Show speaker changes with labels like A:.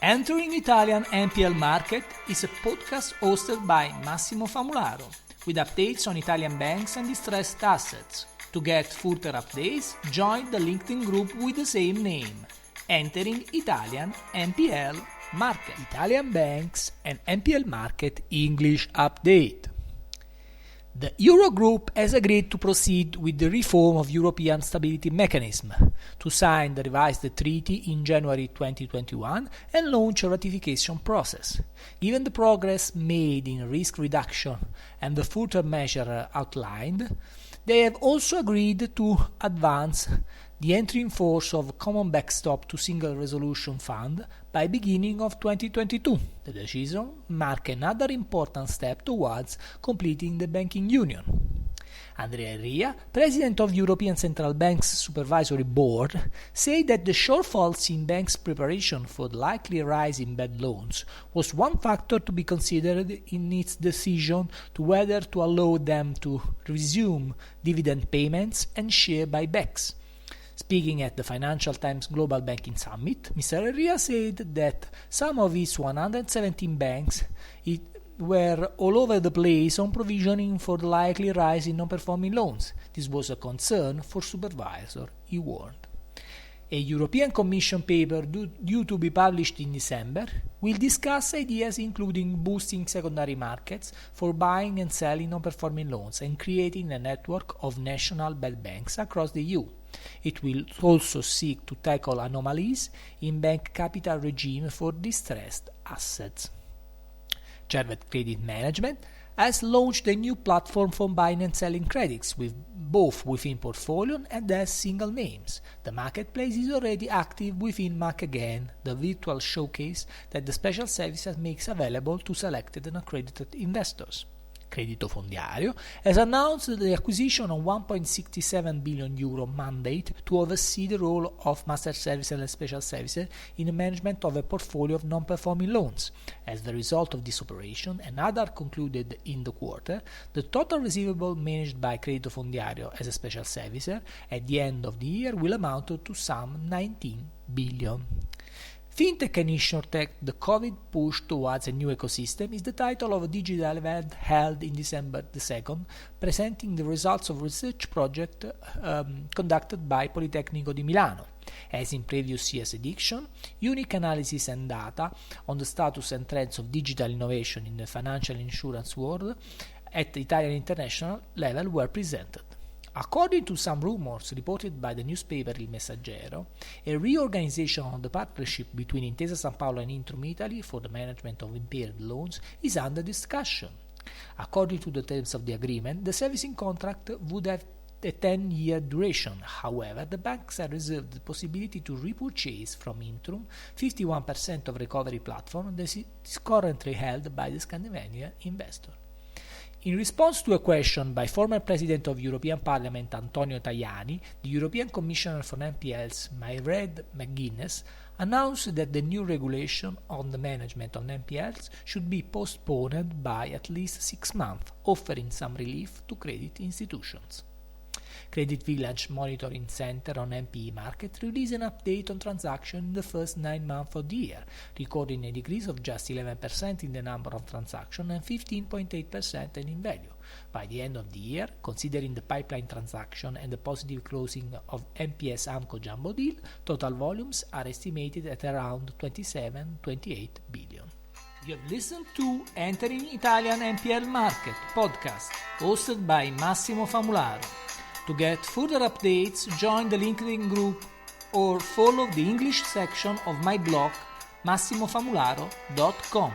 A: Entering Italian NPL Market is a podcast hosted by Massimo Famularo, with updates on Italian banks and distressed assets. To get further updates, join the LinkedIn group with the same name, Entering Italian NPL Market. Italian banks and NPL market English update. The Eurogroup has agreed to proceed with the reform of European Stability Mechanism, to sign the revised treaty in January 2021 and launch a ratification process. Given the progress made in risk reduction and the further measure outlined, they have also agreed to advance the entry in force of Common Backstop to Single Resolution Fund by beginning of 2022. The decision marks another important step towards completing the banking union. Andrea Enria, President of European Central Bank's Supervisory Board, said that the shortfalls in banks' preparation for the likely rise in bad loans was one factor to be considered in its decision to whether to allow them to resume dividend payments and share buybacks. Speaking at the Financial Times Global Banking Summit, Mr. Enria said that some of his 117 banks were all over the place on provisioning for the likely rise in non-performing loans. This was a concern for supervisors, he warned. A European Commission paper due to be published in December will discuss ideas including boosting secondary markets for buying and selling non-performing loans and creating a network of national bad banks across the EU. It will also seek to tackle anomalies in bank capital regime for distressed assets. Cervet Credit Management has launched a new platform for buying and selling credits, with both within portfolio and as single names. The marketplace is already active within MacAgain, the virtual showcase that the special services makes available to selected and accredited investors. Credito Fondiario has announced the acquisition of €1.67 billion mandate to oversee the role of master services and special services in the management of a portfolio of non-performing loans. As the result of this operation, and other concluded in the quarter, the total receivable managed by Credito Fondiario as a special servicer at the end of the year will amount to some 19 billion. Fintech and InsurTech, the COVID push towards a new ecosystem, is the title of a digital event held in December 2nd, presenting the results of a research project conducted by Politecnico di Milano. As in previous year's edition, unique analysis and data on the status and trends of digital innovation in the financial insurance world at the Italian international level were presented. According to some rumors reported by the newspaper Il Messaggero, a reorganization of the partnership between Intesa Sanpaolo and Intrum Italy for the management of impaired loans is under discussion. According to the terms of the agreement, the servicing contract would have a 10-year duration. However, the banks have reserved the possibility to repurchase from Intrum 51% of recovery platform that is currently held by the Scandinavian investor. In response to a question by former President of European Parliament Antonio Tajani, the European Commissioner for NPLs Mairead McGuinness announced that the new regulation on the management of NPLs should be postponed by at least 6 months, offering some relief to credit institutions. Credit Village Monitoring Center on NPE market released an update on transactions in the first 9 months of the year, recording a decrease of just 11% in the number of transactions and 15.8% in value. By the end of the year, considering the pipeline transaction and the positive closing of MPS Amco Jumbo deal, total volumes are estimated at around 27-28 billion. You have listened to Entering Italian NPL Market podcast, hosted by Massimo Famularo. To get further updates, join the LinkedIn group or follow the English section of my blog massimofamularo.com.